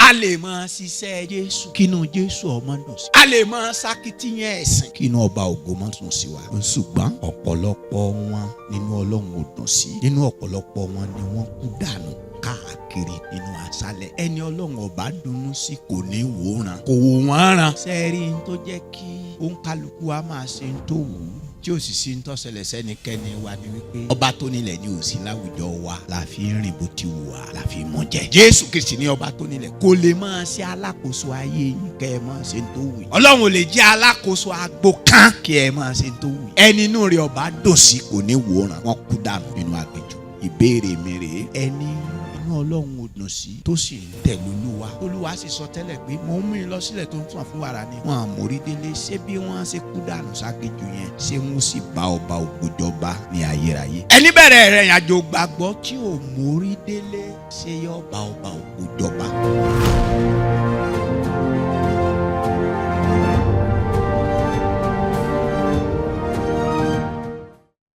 a lè máa ṣiṣẹ́ Jésù kínú Jésù ọmọ dùn sí, a lè máa ṣakitiyan ẹ̀sìn kínú ọba ògo mọ́ dùn sí wa. Ṣùgbọ́n ọ̀pọ̀lọpọ̀ wọn nínú Ọlọ́run ò dùn sí, nínú ọ̀pọ̀lọpọ̀ wọn ni wọ́n kú dànù káàkiri nínú aṣálẹ̀. Ẹni Ọlọ́run ọba dùnnú sí kò ní wòran, kò wò wọ́n ràn. Sẹ́ẹ̀rí ń tó jẹ́ kí òǹkálukú wa máa ṣe ń tó wù ú tí ó sì sí ń tọ́sẹ̀lẹ̀ sẹ́nikẹ́ni wa ni wípé ọba tó nílẹ̀ ni ò sí láwùjọ wa, la fi ń rìn bó ti wù wá, la fi ń mọ̀ jẹ. Jésù Kristi ní ọba tó nílẹ̀, kò lè máa ṣe alákòóso ayé yín kẹ́ ẹ máa ṣe ń tó wù yín. Ọlọ́run ò lè jẹ́ alákòóso agbo kan kí ẹ máa ṣe ń tó wù yín. Ẹni inú rẹ̀ ọba dùn sí kò ní wòran, wọ́n kú dànù nínú aginjù. Ìbéèrè mi rèé, ẹni inú Ọlọ́run ò dùn sí tó sì ń tẹ̀lé Olúwa, Olúwa sì sọ tẹ́lẹ̀ pé mo mú yín lọ sílẹ̀ tó ń fún àfúnwàrà ni wọn àmórí délé. Ṣé bí wọ́n ṣe kú dànù ságejù yẹn, ṣé wọ́n sì bá ọba ògo jọba ní ayérayé? Ẹni bẹ̀rẹ̀ ìrìn àjò gbàgbọ́ tí ò mórí délé, ṣé yóò bá ọba ògo jọba?